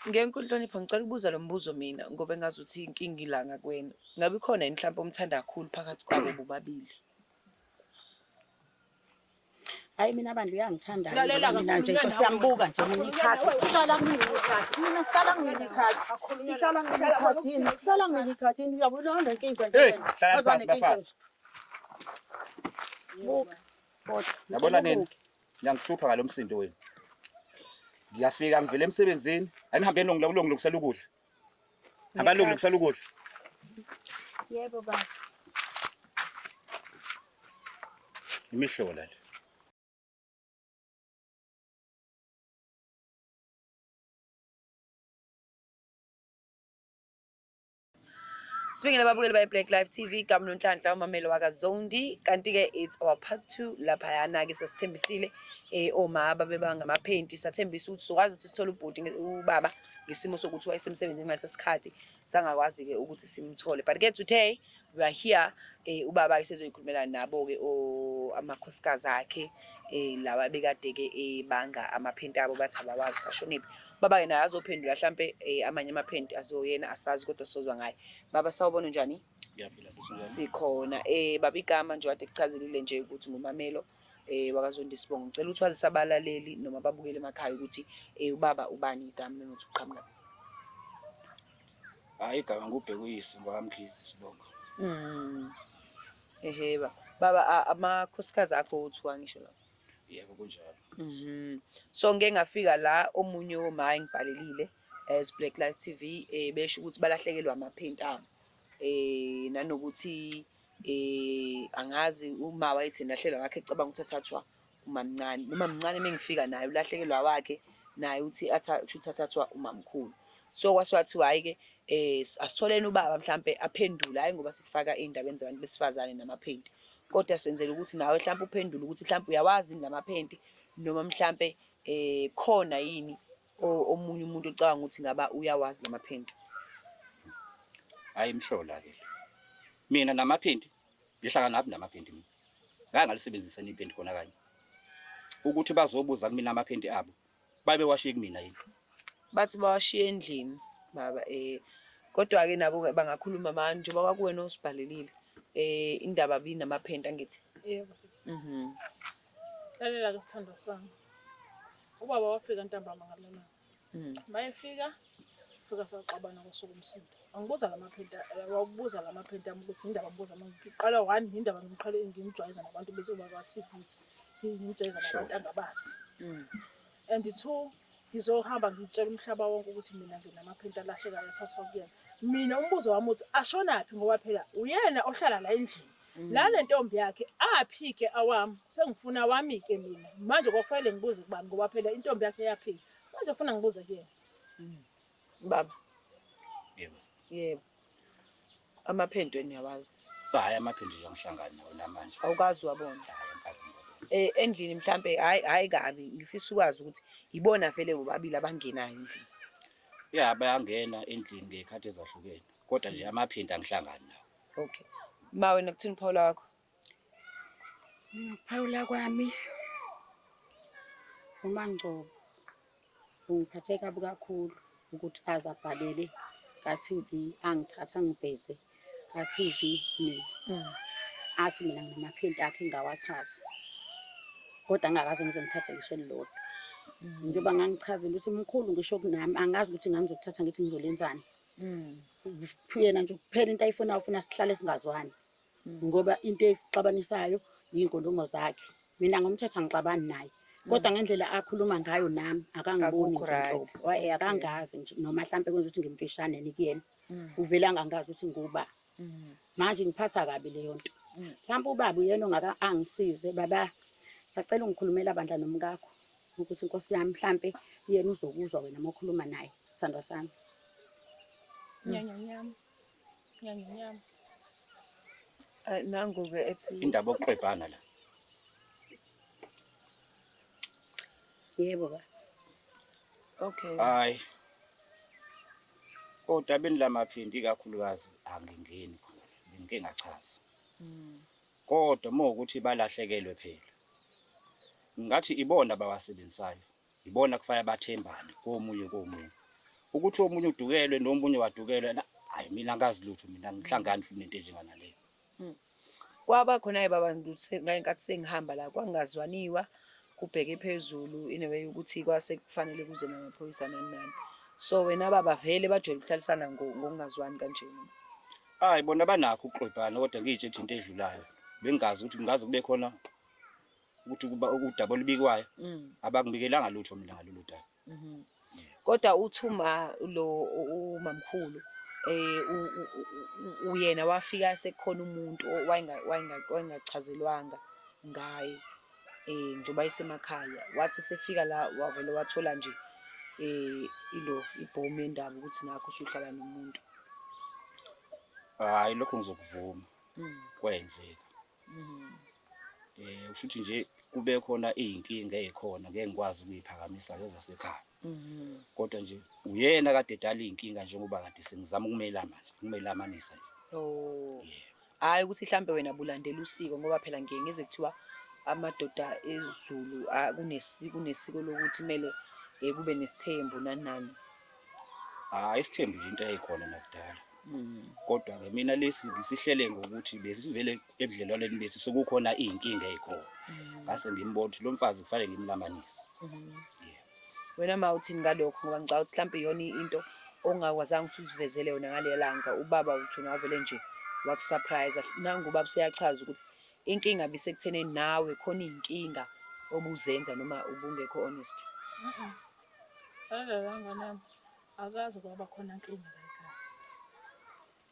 Ngenkululonipho ngicela ukubuza lo mbuzo mina ngoba engazuthi inkinga ilanga kwena. Ngabe khona yini mhlawumbe omthanda kakhulu phakathi kwabo bobabili? Hayi mina abantu uyangithanda Lalela mina nje Nkosi yambuka nje mina ikhadi uhlala ngini ikhadi mina ngihlala ngini ikhadi uhlala ngini ikhadi uhlala ngini ikhadi uyabona le nkinga nje hlala phansi bafazi yabona nini ngiyangihlupha ngalomsindo wenu ngiyafika ngivele emsebenzini anihambe nongilungisela ukudla hamba nongilungisela ukudla yebo baba imihlola le Sibingele babukeli ba Black Live TV igama noNhlanhla umamelo wakaZondi kanti ke it's our part 2 lapha yana ke sasithembisile omaba bebangamaphenti sathembisa ukuthi sokwazi ukuthi sithole ubhuti ubaba ngesimo sokuthi wayesemsebenzini ngalesikhathi sangakwazi ke ukuthi simthole but ke today we are here ubaba isezoyikhulumela nabo ke amakhosikazi akhe lawa bekade ke banga amaphenti abo bathi abawazi sashoniphi baba yena azophendula mhlambe amanye amaphenti azoyena asazi kodwa sozwa ngaye baba sawubona njani ngiyaphila sisonjani sikhona baba igama nje wade kuchazelile nje ukuthi ngumamelo wakaZondi Sibongo ngicela ukuthi wazise abalaleli noma babukele emakhaya ukuthi ubaba ubani igama nokuthi uqhamuka hayi igama ngubhekuyise ngokamkhizi Sibongo baba amakhosikazi akho uthiwa ngisho la yebo kunjalo so ngeke ngafika la omunye womaye ngibhalelile as Black Live TV besho ukuthi balahlekelwa amaphenti abo nanokuthi angazi uma wayethi nahlelwa wakhe ecabanga ukuthi athathwa umamncane umamncane mengifika naye ulahlekelwa wakhe naye uthi athathwa umamkhulu so kwaswathi hayi ke asitholeni ubaba mhlambe aphendula hayi ngoba sikufaka indabeni zabantu besifazane namaphenti kodwa senzele ukuthi nawe mhlambe uphendule ukuthi mhlambe uyawazi namaphenti noma mhlambe khona yini omunye umuntu ocabanga ukuthi ngaba uyawazi namaphenti hayi imhlola ke mina namaphenti ngihlangana nabi namaphenti mina ngangalisebenzisa iphenti khona kanye ukuthi bazobuza kumina amaphenti abo babe washiye kumina yini bathi bawashiye endlini baba kodwa ke nabo bangakhuluma manje njengoba kwakuwena osibhalelile indaba bini namaphenti angithi yebo sisi lalela ke sithando sami ubaba wafika ntambama ngalena mayefika fika saqabana kosuku umsindo angibuza lamaphenti wabuza lamaphenti ami ukuthi indaba ngibuza mangiqala 1 indaba ngimqhale ngimjwayeza nabantu bese ubaba wathi ngimjwayeza nabantu angabasi and 2 ngizohamba ngitshela umhlaba wonke ukuthi mina nginamaphenti alahleka yathathwa kuyena mina umbuzo wami uthi ashonaphi ngoba phela uyena ohlala la endlini la lentombi yakhe aphike awami sengifuna wami ke mina manje kwafanele ngibuze kubani ngoba phela intombi yakhe yaphika manje ufuna ngibuze kuyena baba yebo amaphenti niyawazi hayi amaphenti ngihlangana nawo namanje awukazi wabona hayi ankazi endlini mhlambe hayi kabi ngifisa ukwazi ukuthi ibona vele bobabili abangenayo endlini bayangena endlini ngekhathi ezahlukene kodwa nje amaphenti angihlangani nawo okay ma wena kuthini Paula wakho Paula kwami uMangcobo ungiphathe kabi kakhulu ukuthi azabhalele ka-TV angithatha ngiveze ka-TV mina athi mina nginamaphenti akhe ngawathatha kodwa angakaze ngize ngithathe ngisho elilodwa njengoba ngangichazela ukuthi mkhulu ngisho kunami angazi ukuthi ngangizokuthatha ngithi ngizolenzani yena nje kuphela into ayifunayo ufuna sihlale singazwani ngoba into exabanisayo inkulumo zakhe mina ngomthetho ngixabani naye kodwa ngendlela akhuluma ngayo nami akangiboni inhlobo akangazi nje noma mhlambe kwenza ukuthi ngimfishane nikuyena uvela angangazi ukuthi nguba manje ngiphatha kabi leyo nto mhlawumbe ubaba uyena ongaka angisize baba sacela ungikhulumela bandla nomkakho ukuthi inkosi yami mhlambe yena uzokuzwa wena mokhuluma naye sithandwa sami nyanyanyama nangu ke ethi indaba okuqebhana la yebo ba okay hayi kodwa beni lamaphindi kakhulukazi angingeni khona ngike ngachaza kodwa mawukuthi balahlekelwe phela ngathi ibona bawasebenzayo ibona kufanele bathembane komunye ukuthi omunye udukelwe nomunye wadukelwe hayi mina ngazi lutho mina ngihlangani futhi nento enjengana leyo. Kwaba khona abantu ngenkathi sengihamba la kwangazwaniwa kubheke phezulu in a way ukuthi kwase kufanele kuze namaphoyisa nani. So wena baba vele bajwayele ukuhlalisana ngokungazwani kanje. Hayi bona banakho ukuxwebhana kodwa ngiyitshe into edlulayo. Bengazi ukuthi ngaze kube khona ukuthi kuba udaba olubikwayo abakungibikelanga lutho mina ngalolu daba. Kodwa uthuma lo umamkhulu uyena wafika sekukhona umuntu wayengachazelwanga ngaye njengoba isemakhaya wathi sefika la wavele wathola nje ibhomu yendaba ukuthi nakho usuhlala nomuntu. Hayi lokho ngizokuvuma kwenzeka. Ushuthi nje kube khona izinkinga ezikhona ngeke ngikwazi ukuyiphakamisa lezi zasekhaya. Kodwa nje uyena kade edala izinkinga njengoba kade sengizama ukumelamanisa nje. Hayi ukuthi mhlambe wena bulandela usiko ngoba phela ngeke ngeze kuthiwa amadoda eZulu kunesiko lokuthi kumele kube nesithembu nani. Hayi isithembu nje into eyikhona nakudala. Kodwa ke mina lesi ngisihlele ngokuthi besivele ebudlelwaneni bethu sokukhona izinkinga ezikhona. Ngase ngimbona ukuthi lo mfazi kufanele ngimlamanise. Wena mawuthini ngalokho ngoba ngicabanga ukuthi mhlambe iyona into ongakwazanga ukuthi uzivezele yona ngalelanga ubaba uthuna wavele nje wakusurprise nangu ubaba seyachaza ukuthi inkinga bisekutheneni nawe khona izinkinga obuzenza noma ubungekho honest. Ngane akazi kwaba khona inkinga la ekhaya.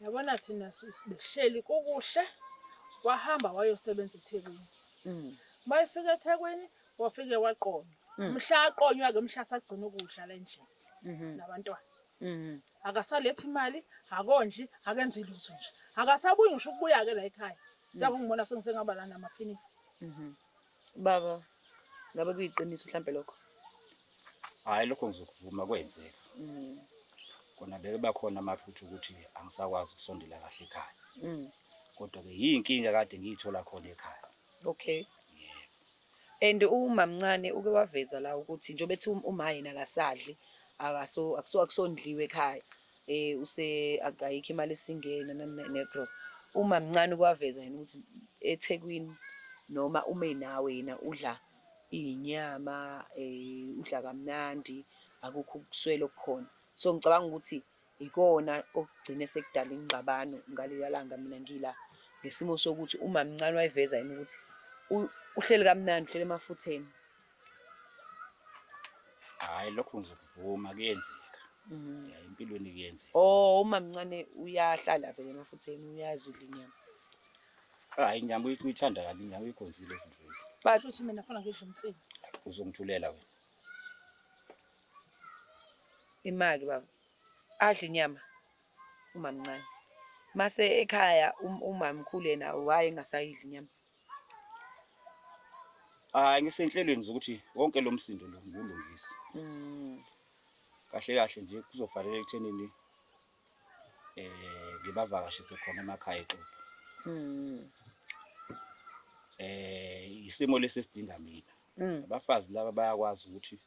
Yabona thina sibehleli kukuhle wahamba wayosebenza eThekwini. Bayifika eThekwini wafike waqonywa. Mhla aqonywa ke mhla sagcina ukudla la endlini nabantwana. Akasalethi imali, akondli, akenzi lutho nje. Akasabuyi ngisho ukubuya ke la ekhaya. Njengoba ngibona sengisengaba la namaphini. Baba ngabe kuyiqiniso mhlambe lokho. Hayi lokho ngizokuvuma kwenzeka. Kona beke bakhona amaphutha ukuthi angisakwazi ukusondela kahle ekhaya. Kodwa ke yinkinga kade ngiyithola khona ekhaya. Okay. And umamncane uke waveza la ukuthi njengoba ethi uma yena akasadli akusondliwe ekhaya akayikho imali esingena negross. Umamncane kwaveza yena ukuthi eThekwini noma ume nawe yena udla inyama udla kamnandi akukho ukuswela okukhona. So ngicabanga ukuthi ikona okugcine sekudala ingxabano ngaleyalanga mina ngila ngesimo sokuthi umamncane wayiveza yena ukuthi uhleli kamnandi uhleli emafutheni. Hayi lokho ngizokuvuma kuyenzeka. Empilweni kuyenzeka. Umamncane uyahlala vele emafutheni uyazi udla inyama. Hayi inyama uyithanda kabi inyama uyikhonzile futhi. Bathi mina khona ngidla umfini. Uzongithulela wena. Imali baba. Adla inyama umamncane. Mase ekhaya umamkhulu yena waye engasayidla inyama. Hayi ngisenhlelweni zokuthi wonke lo msindo lo ngulungisa. Kahle kahle nje kuzofanele ekuthenini ngibavakashise khona emakhaya eqobo. Isimo lesesidinga mina. Abafazi laba bayakwazi ukuthi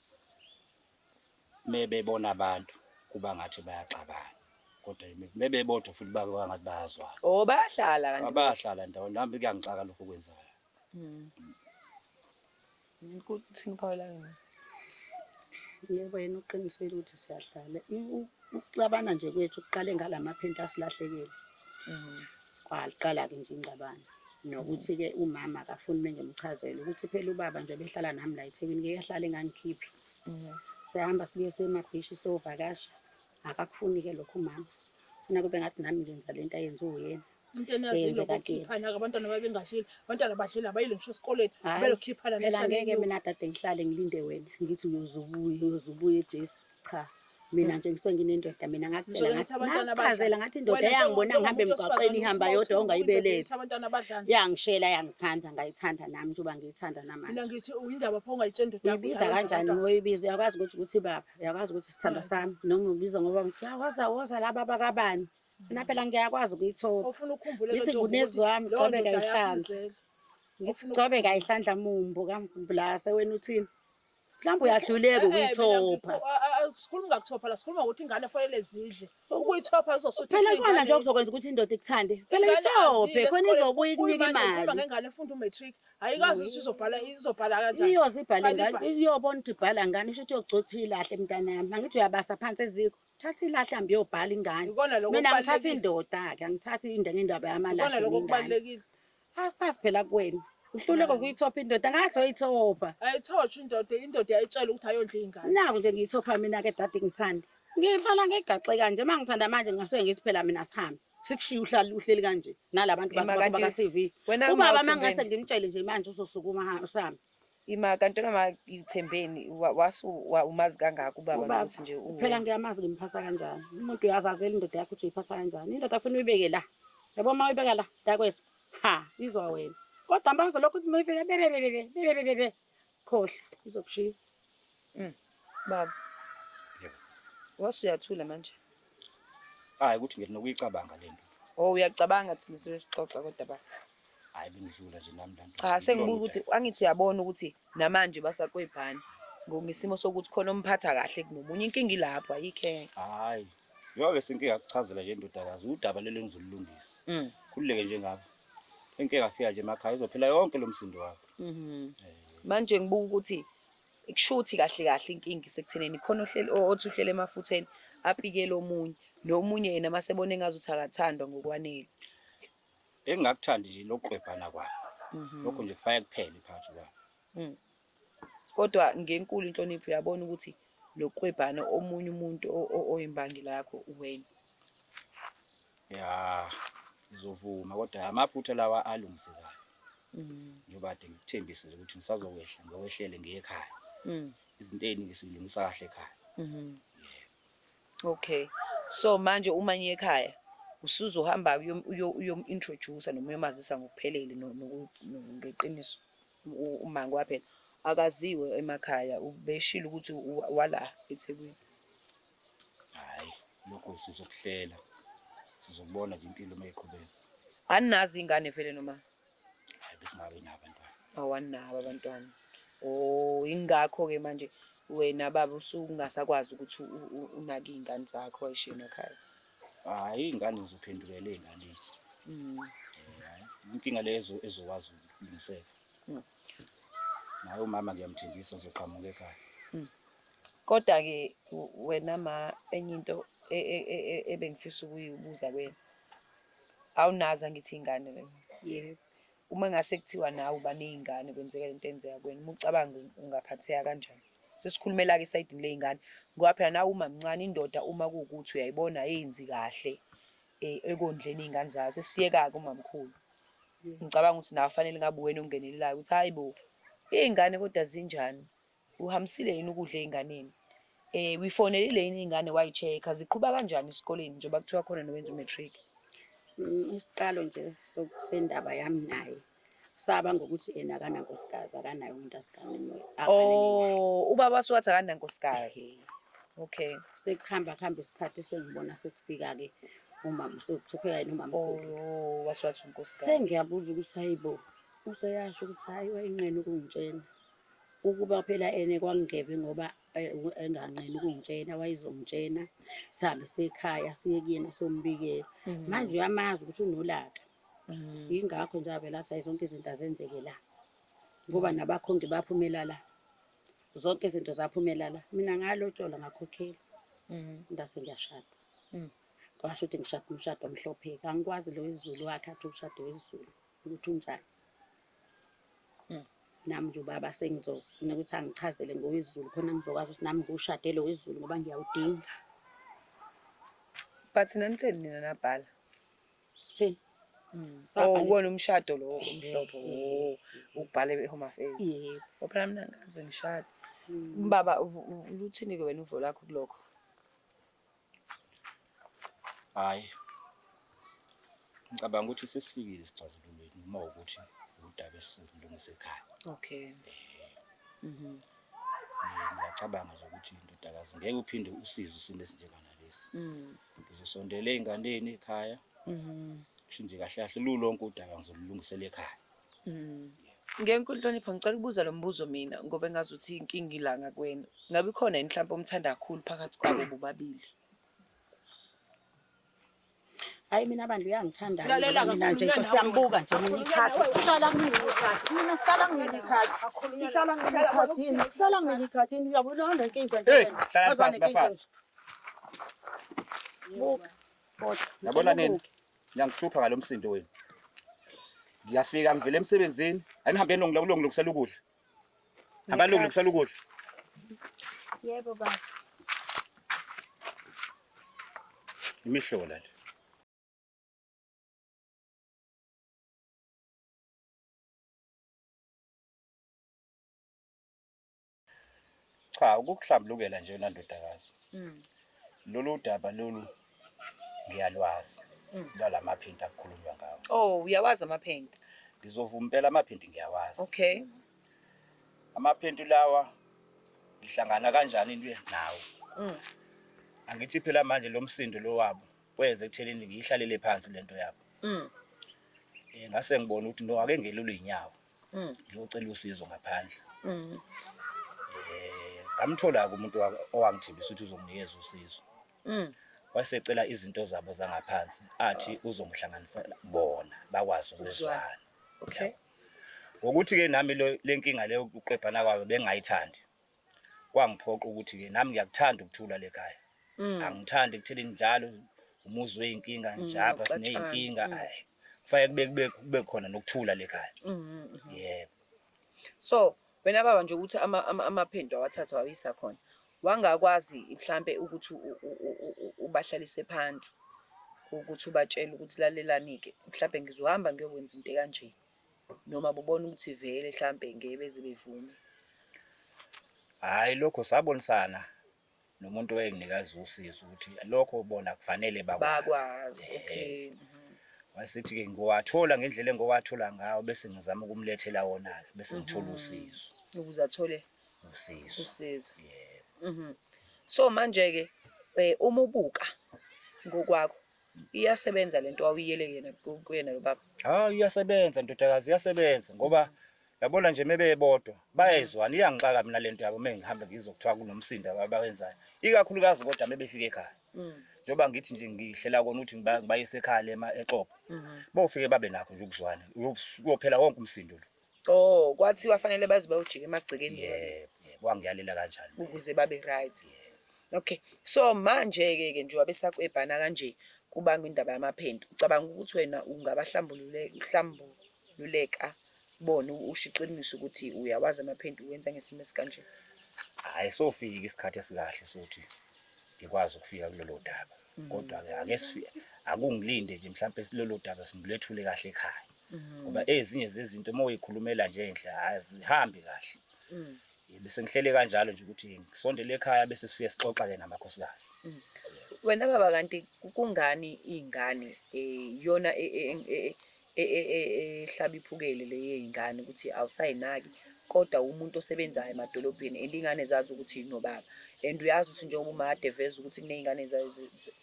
mebebona abantu kuba ngathi bayaxabana. Kodwa mebebodwa futhi baka ngathi bayazwana. Bayahlala kanti. Bayahlala ndawo nami kuyangixaka lokho kwenzayo. Kuthini Paula yena? Yebo yena uqinisele ukuthi siyahlala. Ukuxabana nje kwethu kuqale ngalamaphenti asilahlekile. Kwaqala ke nje ingxabano. Nokuthi ke umama akafuni mengemchazela ukuthi phela ubaba nje behlala nami la eThekwini ngeke ahlale engangikhiphi. Sihamba sibuye semabhishi sovakasha akakufuni ke lokho umama. Funa kube ngathi nami ngenza lento ayenza uyena. Into enazile ukukhiphana abantwana babengashili abantwana badlela bayile ngisho esikoleni belokhiphana phela ngeke mina dade ngihlale ngilinde wena ngithi uyozubuya eJesu cha mina nje ngisuke nginendoda mina ngakutshela ngathi ngachazela ngathi indoda yangibona ngihambe emgwaqeni ihamba yodwa ongayibelethe yangishela yangithanda ngayithanda nami njengoba ngiyithanda namanje mina ngithi uyindaba pho ungayitshela indoda uyibiza kanjani ngoyibiza uyakwazi ukuthi baba uyakwazi ukuthi sithanda sami noma ubiza ngoba woza laba bakabani mina phela ngiyakwazi ukuyithola ufuna ukukhumbula ngithi kunezwami gcobeka ihlandla ngithi gcobeka ihlandla mumbo kaMbulase wena uthini mhlawumbe uyahluleka ukuyithopha sikhuluma ngakuthopha la sikhuluma ukuthi ingane fanele zidle ukuyithopha izosutha Phela khona nje okuzokwenza ukuthi indoda ikuthande. Phela ithophe khona izobuya ikunika Ukhuluma imali. ngengane efunda umatric ayikazi ukuthi izobhala kanjani. Iyoze ibhale ngani, iyobona ukuthi ibhala ngani, isho ukuthi yogcotha ilahle mntanami. Angithi uyabasa phansi eziko. Thatha ilahle hambe uyobhala ingane. Ikona lokho Mina ngithatha kubalulekile. indoda ke, angithathi indaba Ikona yamalahle lokho ngingane. kubalulekile. Asazi phela kuwena. Uhluleka ukuyithopha indoda, ngathi oyithopha. Ayithotshe indoda yayitshela ukuthi ayondla ingane. Naku nje ngiyithopha mina ke dade ngithanda. Ngihlala ngigaxe kanje mangithanda manje ngasuke ngithi phela mina sihambe. Sikushiya uhleli kanje nalabantu baka TV. Ubaba mangase ngimtshele nje manje uzosukuma uhambe. Ima kanti noma ithembeni umazi kangaka ubaba ukuthi nje phela ngiyamazi ngimphatha kanjani. Umuntu uyazazela indoda yakho ukuthi uyiphatha kanjani. Indoda afuna uyibeke la. Yabo uma uyibeka la dakwethu. Ha, izwa wena. Kodwa manje lokho ukuthi mayifika bebe khohle izokushiya. Baba Yebo. wasuyathula manje. Hayi ukuthi nginokuyicabanga lento. Oh uyacabanga thina sebesixoxa kodwa baba. Hayi bengidlula nje nami lanto. Cha sengibuka ukuthi angithi uyabona ukuthi namanje basakwebhani ngisimo sokuthi khona umphatha kahle kunomunye inkingi lapho ayikhe. Hayi. Yobe senkinga ukuchazela nje indodakazi udaba lelo ngizolulungisa. Khulileke nje ngapha. Inkinga afika nje emakhaya izophela yonke lo msindo wakho. Manje ngibuka ukuthi ikushuthi kahle inkingi sekutheneni khona othi uhlele emafutheni apikele omunye nomunye yena masebone ngazi ukuthi akathandwa ngokwanele. Engingakuthandi nje lokuqwebhana kwabo. Lokho nje kufaya kuphele phakathi kwabo. Kodwa ngenkulu inhlonipho uyabona ukuthi lokuqwebhana omunye umuntu oyimbangela yakho uwena. Ya ngizovuma kodwa amaphutha lawa alungisekayo. Njengoba kade ngikuthembise nje ukuthi ngisazokwehla ngokwehlele ngiye ekhaya. Izinto eziningi silungisa kahle ekhaya. Okay. So manje uma ngiye ekhaya usuzohamba uyom-introduce noma uyomazisa ngokuphelele ngeqiniso umango waphela akaziwe emakhaya ubeshila ukuthi wala eThekwini. Hayi lokho sizokuhlela sizokubona nje impilo mayiqhubeka. Aninazi ingane vele noma Hayi besingabe nabantwana. awanabo abantwana. Oh ingakho ke manje wena baba usungasakwazi ukuthi unake izingane zakho ayishiye emakhaya. Hayi ingane ngizophendukela ezinganeni. Hayi inkinga lezo ezokwazi ukulungiseka. Naye umama ngiyamthembisa uzoqhamuka ekhaya. Kodwa ke wena enye into ebengifisa ukuyibuza wena. Awunaza ngithi ingane wena. Yebo. Uma ngase kuthiwa nawe uba nezingane kwenzeka into enzeka kuwena umucabanga ungaphatheka kanjani? Sesikhulumela ke esayidini lezingane ngoba phela nawe uma mncane indoda uma kuwukuthi uyayibona yenzi kahle ekondleni izingane zayo sesiyeka ke umamkhulu. Ngicabanga ukuthi nawe fanele ngabe wena ungenelelayo ukuthi hayibo izingane kodwa zinjani uhambisile yini ukudla ezinganeni uyifonelile yini izingane wayichecka ziqhubeka kanjani esikoleni njengoba kuthiwa khona nowenza umatric. Isiqalo nje sendaba yami naye saba ngokuthi yena akanankosikazi akanayo umuntu asiganeni. Oh ubaba wathi akanankosikazi. Okay. Sekuhamba isikhathi sengibona sekufika ke umama sekufika yena umamkhulu. Oh wathi unkosikazi. Sengiyabuza ukuthi hayibo useyasho ukuthi hayi wayinqena ukungitshena ukuba phela ene kwangingeve ngoba enganqeni ukungitshena wayizongitshena sihambe sekhaya siye kuyena sombikela. Manje uyamazi ukuthi unolaka. Ingakho nje avela athi zonke izinto azenzeke la. Ngoba nabakhongi baphumela la. Zonke izinto zaphumela la. Mina ngalotshola ngakhokhela. Ngase ngiyashada. Kwasho ukuthi ngishada umshado omhlophe. Angikwazi lo wesiZulu wakhe athi umshado wesiZulu ukuthi unjani. Nami nje ubaba sengizofuna ukuthi angichazele ngowesiZulu khona ngizokwazi ukuthi nami ngiwushadele wesiZulu ngoba ngiyawudinga. But nanitheni nina nabhala? Thini? Ubona umshado lo omhlophe ubhale eHome Affairs. Yebo. Phela mina ngaze ngishada. Baba uluthini ke wena uvo lakho kulokho? Hayi. Ngicabanga ukuthi sesifikile isixazululweni uma ukuthi udaba esilungisa ekhaya. Okay. Ngiyacabanga nje ukuthi indodakazi ngeke uphinde usize usimo esinjengana lesi. Ngizosondela ezinganeni ekhaya. Shinje kahle kahle lulonke udaba ngizolungisela ekhaya. Ngeke nkonhlonipha ngicela ukubuza lo mbuzo mina ngoba engazuthi inkinga ilanga kuwena. Ngabe khona yini mhlawumbe omthanda kakhulu phakathi kwabo bobabili? Hayi mina abantu uyangithanda Lalela mina nje kakhulu, siyambuka nje mina ikhadi hlala ngini ikhadi mina hlala ngini ikhadi hlala ngini ikhadini hlala ngini ikhadini uyabona unenkinga nje Hlala phansi bafazi. kodwa Yabona nini? Ngiyangihlupha ngalomsindo wenu. Ngiyafika ngivele emsebenzini, anihambe nongilungisela ukudla. Hamba nilungisela ukudla. yebo baba Imihlola le. Cha, ukukuhlambulukela nje nandodakazi. Lolu daba lolu ngiyalwazi. Lwalamaphinti akukhulunywa ngawo. Oh, uyawazi amaphenda. Ngizovuma impela amaphinti ngiyawazi. Okay. Amaphinti lawa ngihlangana kanjani nawo? Angithi phela manje lo msindo lo wabo wenze ekutheleni ngiyihlalele phansi lento yabo. Ngase ngibona ukuthi no ake ngelulu inyawo. Ngiyocela usizo ngaphandle. Ngamthola umuntu owangithembisa ukuthi uzonginikeza usizo. Wasecela izinto zabo zangaphansi athi uzongihlanganisa bona bakwazi ukuzwana. Okay. Ngokuthi ke nami lenkinga leyo ukuqephana kwayo bengayithandi. Kwangiphoqa ukuthi ke nami ngiyakuthanda ukuthula lekhaya. Angithandi ekutheleni njalo umuzi weinkinga njalo sineyinkinga hayi. Kufanele kube khona nokuthula lekhaya. Yebo. So, wena baba nje ukuthi amaphendo awathatha wawisa khona. Wangakwazi mhlambe ukuthi ubahlalise phansi ukuthi ubatshele ukuthi lalelani-ke mhlambe ngizohamba ngiyokwenza into kanje noma bubona ukuthi vele mhlambe ngeke beze bevume. Hayi lokho sabonisana nomuntu oyenginikazi usizo ukuthi lokho bona kufanele bakwazi. Okay. Wasithi ke ngowathola ngendlela engowathola ngawo bese ngizama ukumlethela wona ke bese ngithola usizo ukuze athole usizo. Yebo. So manje ke uma ubuka ngokwakho iyasebenza lento awuyiyele kuyena lo baba. Hayi iyasebenza ndodakazi iyasebenza ngoba yabona nje mebebodwa bayezwana iyangixaka mina lento yabo mengihamba ngizokuthiwa kunomsindo abawenzayo ikakhulukazi kodwa mebefika ekhaya. Njoba ngithi nje ngihlela kona ukuthi ngibayise ekhaya eXhopo. Bofike babe nakho nje ukuzwana kuyophela wonke umsindo lo. Oh, kwathi wafanele bazi bayojika emagcekeni. Yebo, wangiyalela kanjalo ukuze babe right. Okay. So manje ke nje wabesakwebhana kanje kubanga indaba yamaphendo. Ucabanga ukuthi wena ungabahlambululeka bona ushiqinisa ukuthi uyawazi amaphendo uwenza ngesimo esikanje? Hayi sofika isikhathi esikahle sokuthi ngikwazi ukufika kulelo daba. Kodwa ke ake sifike akungilinde nje mhlawumbe silelo daba singilethule kahle ekhaya. Ngoba ezinye zezinto moyikhulumela nje endle azihambi kahle. Bese ngihlele kanjalo nje ukuthi ngisondele ekhaya bese sifike sixoxa ke namakhosikazi. Wena baba kanti kungani ingane yona ehlaba iphukele le yezingane ukuthi awusayinaki kodwa umuntu osebenzayo emadolobheni elingane zazi ukuthi inobaba and uyazi ukuthi njengoba umade veza ukuthi kunezingane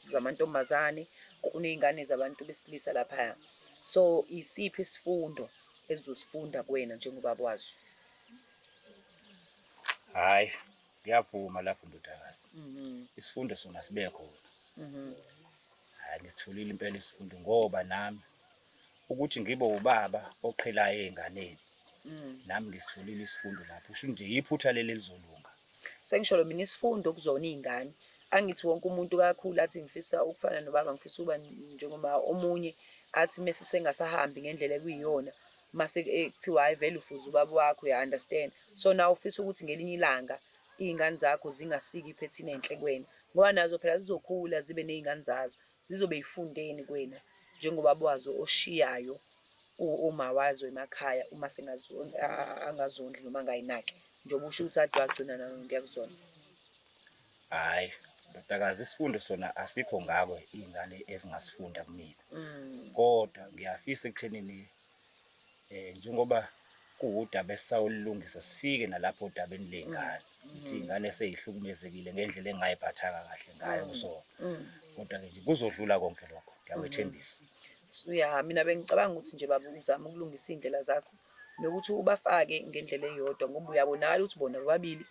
zamantombazane kunezingane zabantu besilisa lapha. So isiphi isifundo ezosifunda kuwena njengobaba wazo? Hayi ngiyavuma lapho ndodakazi. Isifundo sona sibe khona. Hayi ngisitholile impela isifundo ngoba nami ukuthi ngibe ubaba oqhelayo ezinganeni. Nami ngisitholile isifundo lapho. Usho nje iphutha leli lizolunga. Sengisho lo mina isifundo kuzona izingane. Angithi wonke umuntu kakhulu athi ngifisa ukufana nobaba ngifisa uba njengoba omunye athi mase sengasahambi ngendlela ekuyiyona mase ekuthiwa hayi vele ufuza ubaba wakho uya understand. So now ufisa ukuthi ngelinye ilanga izingane zakho zingasiki iphethini enhle kuwena ngoba nazo phela zizokhula zibe nezingane zazo zizobe yifundeni kuwena njengoba wazo oshiyayo uma wazo emakhaya uma angazondli noma angayinaki njengoba usho ukuthi ade wagcina nayo ngiyakuzona. Hayi ndodakazi isifundo sona asikho ngako izingane ezingasifunda kumina. Kodwa ngiyafisa ekuthenini njengoba kuwudaba esawulungisa sifike nalapho udabeni lengane. Ingane seyihlukumezekile ngendlela engayiphathanga kahle ngayo kusona. Kodwa ke nje kuzodlula konke lokho ngiyawethembisa. Ya mina bengicabanga ukuthi nje baba uzama ukulungisa indlela zakho nokuthi ubafake ngendlela eyodwa ngoba uyabonakala ukuthi bona bobabili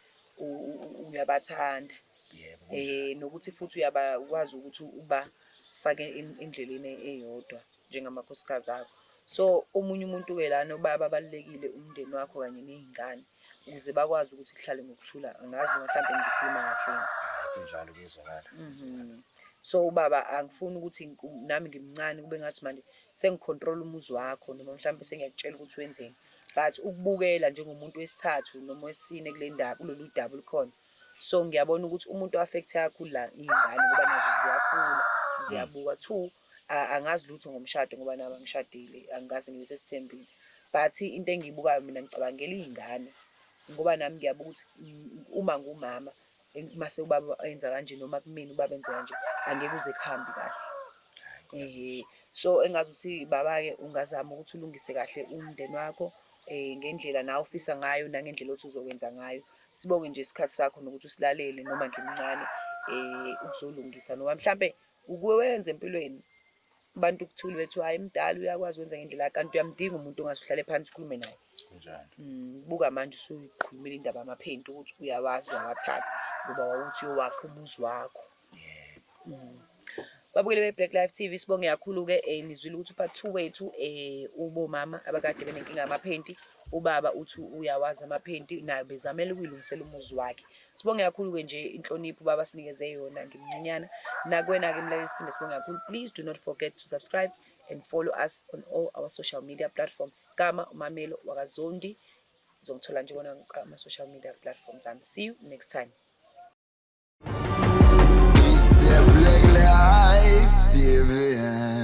uyabathanda. Yebo. Nokuthi futhi uyabakwazi ukuthi ubafake endleleni eyodwa njengamakhosikazi akho. So omunye umuntu-ke lana ubaba abalulekile umndeni wakho kanye ney'ngane ukuze bakwazi ukuthi kuhlale ngokuthula. Angazi noma mhlampe ngikhuluma kahle. Kunjalo kuyezwakala. So ubaba angifuni ukuthi nami ngimncane kube ngathi manje sengicontrol umuzi wakho noma mhlampe sengiyakutshela ukuthi wenzeni. But ukubukela njengomuntu wesithathu noma wesine kule ndaba kulolu daba likhona. So ngiyabona ukuthi umuntu affect kakhulu la iy'ngane ngoba nazo ziyakhula ziyabuka. 2 angazi lutho ngomshado ngoba nabo angishadile angikaze ngibe sesithembile. But into engiyibukayo mina ngicabangela iy'ngane ngoba nami ngiyabuka ukuthi uma ngumama mase ubaba enza kanje noma kumina ubaba enza kanje angeke uze kuhambe kahle. So engazi ukuthi baba-ke ungazama ukuthi ulungise kahle umndeni wakho ngendlela nawe ufisa ngayo nangendlela othi uzokwenza ngayo. Sibonge nje isikhathi sakho nokuthi usilalele noma ngimncane ukuzolungisa noma mhlampe ukuwe wenze empilweni abantu ukuthula bethu hayi mdala uyakwazi ukwenza ngendlela kanti uyamdinga umuntu ongasuhlale phansi ukhulume naye. Kunjalo. Buka manje usuyiqhulumela indaba yamaphenti ukuthi uyawazi uyawathatha ngoba wawuthi uyowakha umuzi wakho. Babukele be-Black Life TV sibonge kakhulu-ke nizwile ukuthi upart 2 wethu ubomama abakade benenkinga yamaphenti. Ubaba uthi uyawazi amaphenti nayo bezamele ukuyilungisela umuzi wakhe. Sibonge kakhulu-ke nje inhlonipho ubaba sinikeze yona ngimncinyana. Nakwena-ke mlaleli siphinde sibonge kakhulu. Please do not forget to subscribe and follow us on all our social media platforms. Gama uMamelo wakaZondi. Uzongithola nje kona ama-social media platforms. See you next time. It's the Black Life TV.